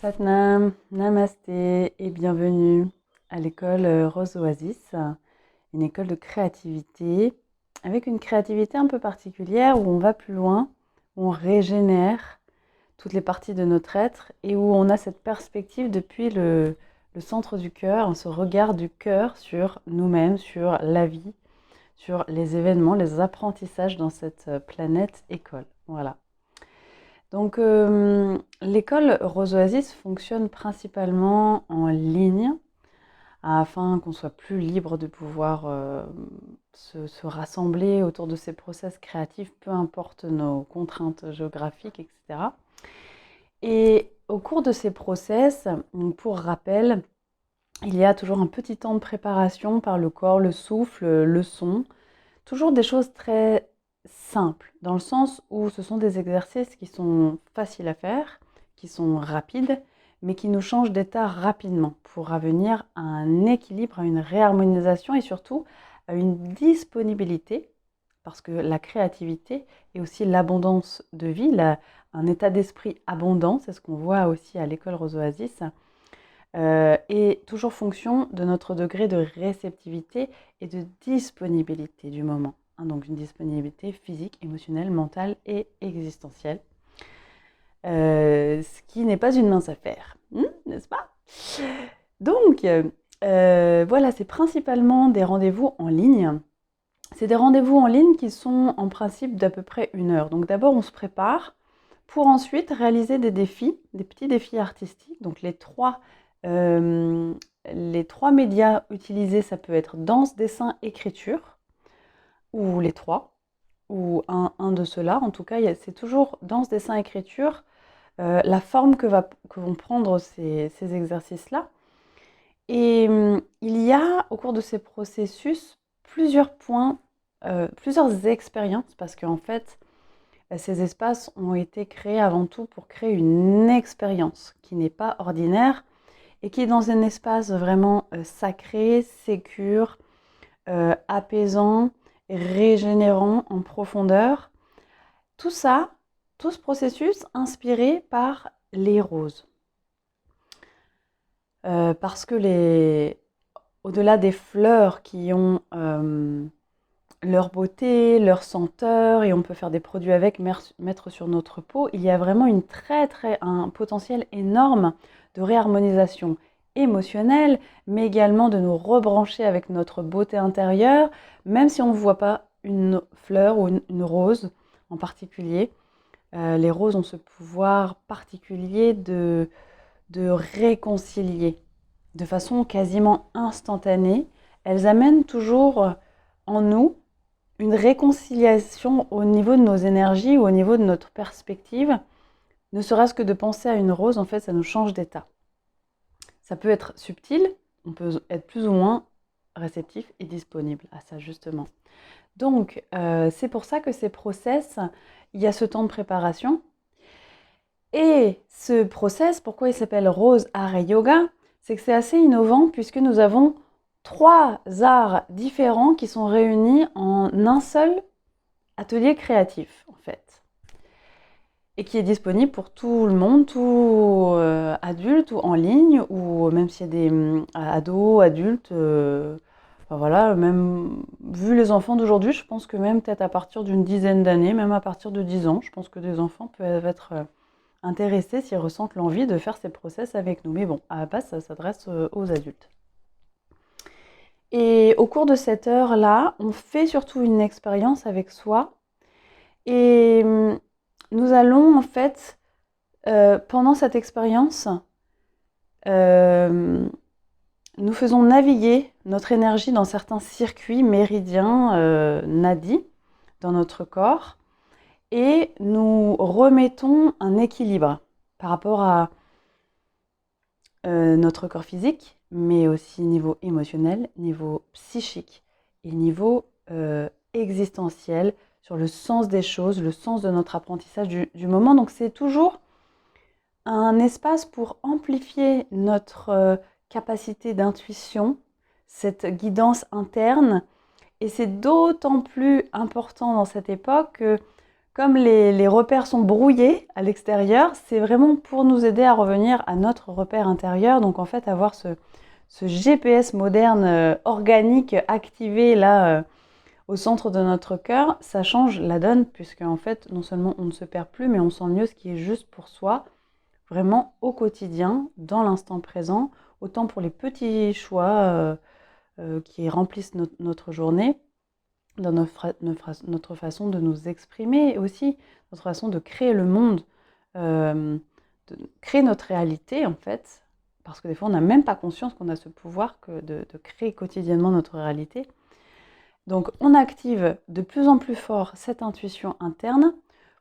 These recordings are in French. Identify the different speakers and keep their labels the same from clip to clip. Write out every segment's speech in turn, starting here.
Speaker 1: Satnam, Namasté et bienvenue à l'école Rose Oasis, une école de créativité avec une créativité un peu particulière où on va plus loin, où on régénère toutes les parties de notre être et où on a cette perspective depuis le centre du cœur, ce regard du cœur sur nous-mêmes, sur la vie, sur les événements, les apprentissages dans cette planète école. Voilà. Donc, l'école Rose Oasis fonctionne principalement en ligne afin qu'on soit plus libre de pouvoir se rassembler autour de ces process créatifs, peu importe nos contraintes géographiques, etc. Et au cours de ces process, pour rappel, il y a toujours un petit temps de préparation par le corps, le souffle, le son. Toujours des choses très simples, dans le sens où ce sont des exercices qui sont faciles à faire, qui sont rapides, mais qui nous changent d'état rapidement pour revenir à un équilibre, à une réharmonisation et surtout à une disponibilité, parce que la créativité et aussi l'abondance de vie, un état d'esprit abondant, c'est ce qu'on voit aussi à l'école Rose Oasis, est toujours fonction de notre degré de réceptivité et de disponibilité du moment. Hein, donc une disponibilité physique, émotionnelle, mentale et existentielle. Ce qui n'est pas une mince affaire, n'est-ce pas? Donc, voilà, c'est principalement des rendez-vous en ligne. C'est des rendez-vous en ligne qui sont en principe d'à peu près 1 heure. Donc d'abord, on se prépare pour ensuite réaliser des défis, des petits défis artistiques. Donc les trois médias utilisés, ça peut être danse, dessin, écriture, ou les trois, ou un de ceux-là. En tout cas, c'est toujours danse, dessin, écriture, la forme que vont prendre ces exercices-là. Et il y a, au cours de ces processus, plusieurs points, plusieurs expériences, parce qu'en fait, ces espaces ont été créés avant tout pour créer une expérience qui n'est pas ordinaire et qui est dans un espace vraiment sacré, sécure, apaisant, régénérant en profondeur. Tout ça, tout ce processus inspiré par les roses. Parce que au-delà des fleurs qui ont leur beauté, leur senteur, et on peut faire des produits avec, mettre sur notre peau, il y a vraiment un potentiel énorme de réharmonisation émotionnelle, mais également de nous rebrancher avec notre beauté intérieure, même si on ne voit pas une fleur ou une rose en particulier. Les roses ont ce pouvoir particulier de réconcilier de façon quasiment instantanée. Elles amènent toujours en nous une réconciliation au niveau de nos énergies ou au niveau de notre perspective. Ne serait-ce que de penser à une rose, en fait, ça nous change d'état. Ça peut être subtil, on peut être plus ou moins réceptif et disponible à ça, justement. Donc, c'est pour ça que ces process, il y a ce temps de préparation. Et ce process, pourquoi il s'appelle Rose Art et Yoga? C'est que c'est assez innovant puisque nous avons 3 arts différents qui sont réunis en un seul atelier créatif, en fait. Et qui est disponible pour tout le monde, tout adulte ou en ligne, ou même s'il y a des ados, adultes, enfin voilà, même vu les enfants d'aujourd'hui, je pense que même peut-être à partir d'une dizaine d'années, même à partir de 10 ans, je pense que des enfants peuvent être intéressés s'ils ressentent l'envie de faire ces process avec nous. Mais bon, à la base, ça s'adresse aux adultes. Et au cours de cette heure-là, on fait surtout une expérience avec soi. Et nous allons en fait, pendant cette expérience, nous faisons naviguer notre énergie dans certains circuits méridiens, nadis, dans notre corps. Et nous remettons un équilibre par rapport à notre corps physique, mais aussi niveau émotionnel, niveau psychique et niveau existentiel, sur le sens des choses, le sens de notre apprentissage du moment. Donc c'est toujours un espace pour amplifier notre capacité d'intuition, cette guidance interne. Et c'est d'autant plus important dans cette époque que comme les repères sont brouillés à l'extérieur, c'est vraiment pour nous aider à revenir à notre repère intérieur. Donc en fait, avoir ce GPS moderne, organique, activé là, au centre de notre cœur, ça change la donne, puisque en fait, non seulement on ne se perd plus, mais on sent mieux ce qui est juste pour soi, vraiment au quotidien, dans l'instant présent, autant pour les petits choix qui remplissent notre journée, dans notre façon de nous exprimer, et aussi notre façon de créer le monde, euh, de créer notre réalité en fait, parce que des fois on n'a même pas conscience qu'on a ce pouvoir que de créer quotidiennement notre réalité. Donc on active de plus en plus fort cette intuition interne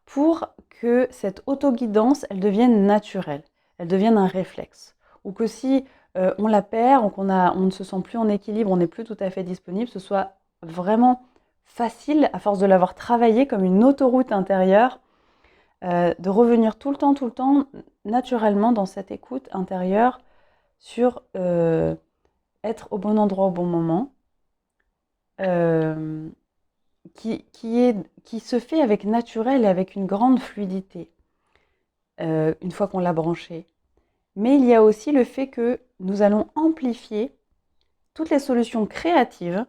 Speaker 1: pour que cette autoguidance, elle devienne naturelle, elle devienne un réflexe. Ou que si on la perd, ou on ne se sent plus en équilibre, on n'est plus tout à fait disponible, ce soit vraiment facile, à force de l'avoir travaillé comme une autoroute intérieure, de revenir tout le temps, naturellement dans cette écoute intérieure sur être au bon endroit au bon moment, euh, qui se fait avec naturel et avec une grande fluidité, une fois qu'on l'a branché. Mais il y a aussi le fait que nous allons amplifier toutes les solutions créatives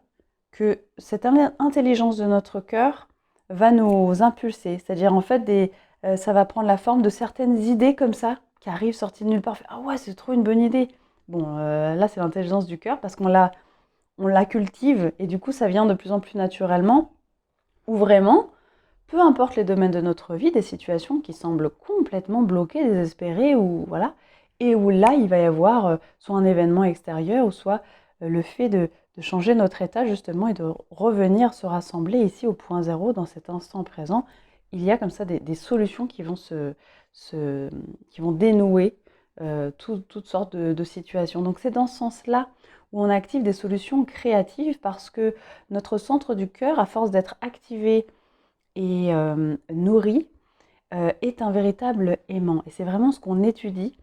Speaker 1: que cette intelligence de notre cœur va nous impulser. C'est-à-dire, en fait, ça va prendre la forme de certaines idées comme ça, qui arrivent sorties de nulle part. Ah ouais, c'est trop une bonne idée. Bon, là, c'est l'intelligence du cœur parce on la cultive et du coup, ça vient de plus en plus naturellement. Ou vraiment, peu importe les domaines de notre vie, des situations qui semblent complètement bloquées, désespérées, ou voilà, et où là, il va y avoir soit un événement extérieur, ou soit le fait de changer notre état justement et de revenir se rassembler ici au point zéro, dans cet instant présent. Il y a comme ça des solutions qui vont qui vont dénouer toutes sortes de situations. Donc c'est dans ce sens-là où on active des solutions créatives parce que notre centre du cœur, à force d'être activé et nourri, est un véritable aimant. Et c'est vraiment ce qu'on étudie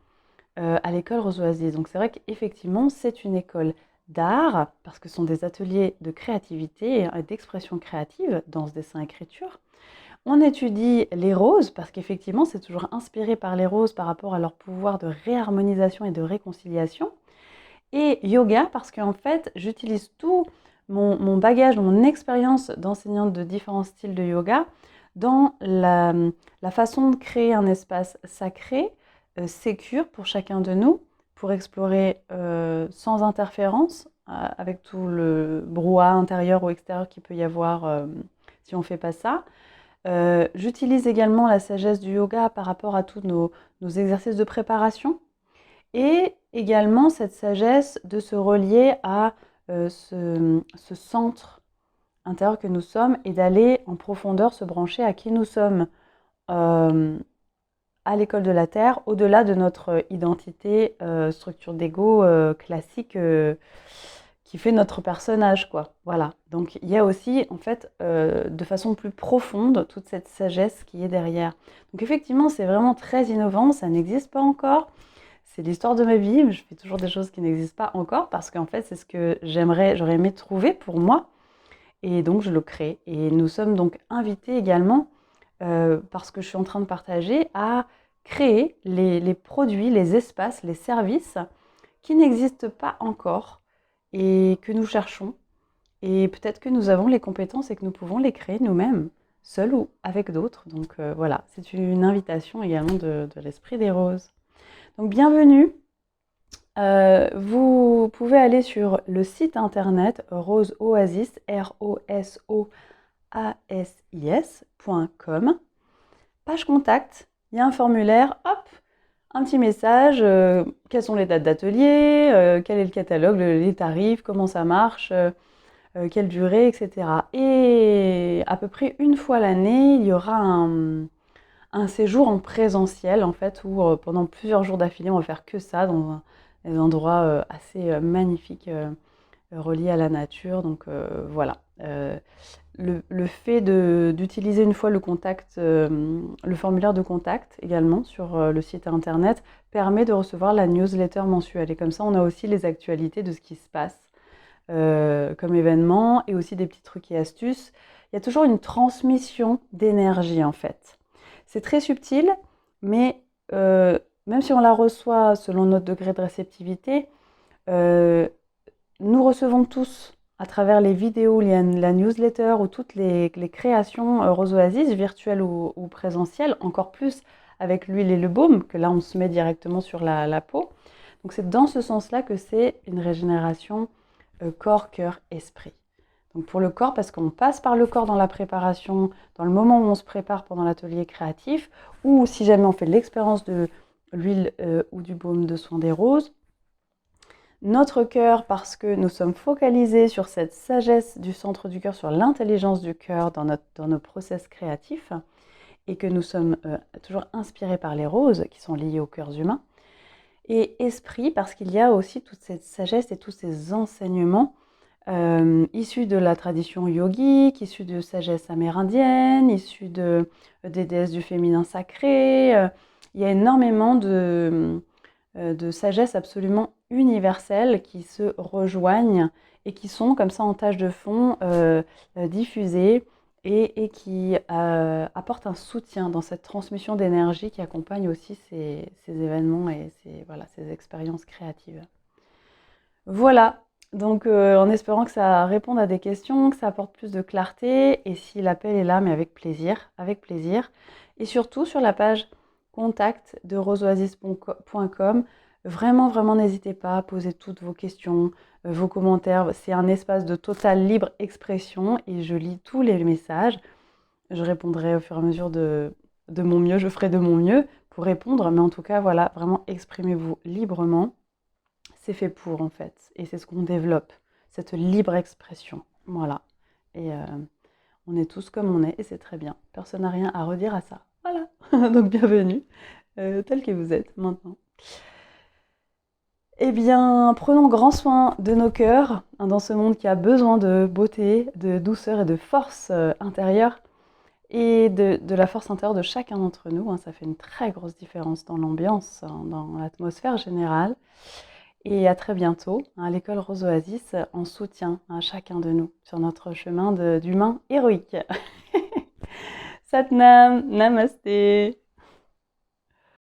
Speaker 1: à l'école Rose Oasis. Donc c'est vrai qu'effectivement, c'est une école d'art, parce que ce sont des ateliers de créativité et d'expression créative, danse, dessin, écriture. On étudie les roses, parce qu'effectivement, c'est toujours inspiré par les roses par rapport à leur pouvoir de réharmonisation et de réconciliation. Et yoga, parce qu'en fait, j'utilise tout mon bagage, mon expérience d'enseignante de différents styles de yoga dans la façon de créer un espace sacré, sécure pour chacun de nous, pour explorer sans interférence, avec tout le brouhaha intérieur ou extérieur qu'il peut y avoir si on ne fait pas ça. J'utilise également la sagesse du yoga par rapport à tous nos exercices de préparation et également cette sagesse de se relier à ce centre intérieur que nous sommes et d'aller en profondeur se brancher à qui nous sommes euh, à l'école de la Terre, au-delà de notre identité, structure d'ego classique qui fait notre personnage, quoi. Voilà. Donc il y a aussi, en fait, de façon plus profonde, toute cette sagesse qui est derrière. Donc effectivement, c'est vraiment très innovant, ça n'existe pas encore. C'est l'histoire de ma vie, je fais toujours des choses qui n'existent pas encore parce qu'en fait, c'est ce que j'aurais aimé trouver pour moi. Et donc, je le crée. Et nous sommes donc invités également, parce que je suis en train de partager, à créer les produits, les espaces, les services qui n'existent pas encore et que nous cherchons. Et peut-être que nous avons les compétences et que nous pouvons les créer nous-mêmes, seuls ou avec d'autres. Donc voilà, c'est une invitation également de l'Esprit des Roses. Donc bienvenue. Vous pouvez aller sur le site internet Rose Oasis, rosoasis.com. Page contact, il y a un formulaire, hop, un petit message, quelles sont les dates d'atelier, quel est le catalogue, les tarifs, comment ça marche, quelle durée, etc. Et à peu près une fois l'année, il y aura un séjour en présentiel, en fait, où pendant plusieurs jours d'affilée, on va faire que ça, dans des endroits assez magnifiques, reliés à la nature. Donc voilà. Le fait d'utiliser une fois le formulaire de contact également sur le site internet permet de recevoir la newsletter mensuelle. Et comme ça, on a aussi les actualités de ce qui se passe comme événement et aussi des petits trucs et astuces. il y a toujours une transmission d'énergie en fait. C'est très subtil, mais même si on la reçoit selon notre degré de réceptivité, euh, nous recevons tous à travers les vidéos, la newsletter ou toutes les créations Rose Oasis, virtuelles ou présentielles, encore plus avec l'huile et le baume, que là on se met directement sur la peau. Donc c'est dans ce sens-là que c'est une régénération corps, cœur, esprit. Donc pour le corps, parce qu'on passe par le corps dans la préparation, dans le moment où on se prépare pendant l'atelier créatif, ou si jamais on fait l'expérience de l'huile ou du baume de soin des roses. Notre cœur, parce que nous sommes focalisés sur cette sagesse du centre du cœur, sur l'intelligence du cœur dans nos process créatifs, et que nous sommes toujours inspirés par les roses qui sont liées aux cœurs humains. Et esprit, parce qu'il y a aussi toute cette sagesse et tous ces enseignements issus de la tradition yogique, issus de sagesse amérindienne, issus des déesses du féminin sacré. Il y a énormément de sagesse absolument universelle qui se rejoignent et qui sont comme ça en tâche de fond diffusées et qui apportent un soutien dans cette transmission d'énergie qui accompagne aussi ces événements et ces expériences créatives. Voilà, donc en espérant que ça réponde à des questions, que ça apporte plus de clarté, et si l'appel est là, mais avec plaisir, avec plaisir. Et surtout sur la page contact de roseoasis.com, vraiment, vraiment n'hésitez pas à poser toutes vos questions, vos commentaires. C'est un espace de totale libre expression et je lis tous les messages. Je répondrai au fur et à mesure de mon mieux, je ferai de mon mieux pour répondre, mais en tout cas, voilà, vraiment exprimez-vous librement. C'est fait pour en fait, et c'est ce qu'on développe, cette libre expression. Voilà. Et on est tous comme on est, et c'est très bien. Personne n'a rien à redire à ça. Voilà. Donc bienvenue, tel que vous êtes maintenant. Eh bien, prenons grand soin de nos cœurs, hein, dans ce monde qui a besoin de beauté, de douceur et de force intérieure, et de la force intérieure de chacun d'entre nous. Hein. Ça fait une très grosse différence dans l'ambiance, hein, dans l'atmosphère générale. Et à très bientôt à l'école Rose Oasis en soutien à chacun de nous sur notre chemin d'humain héroïque. Satnam, namasté.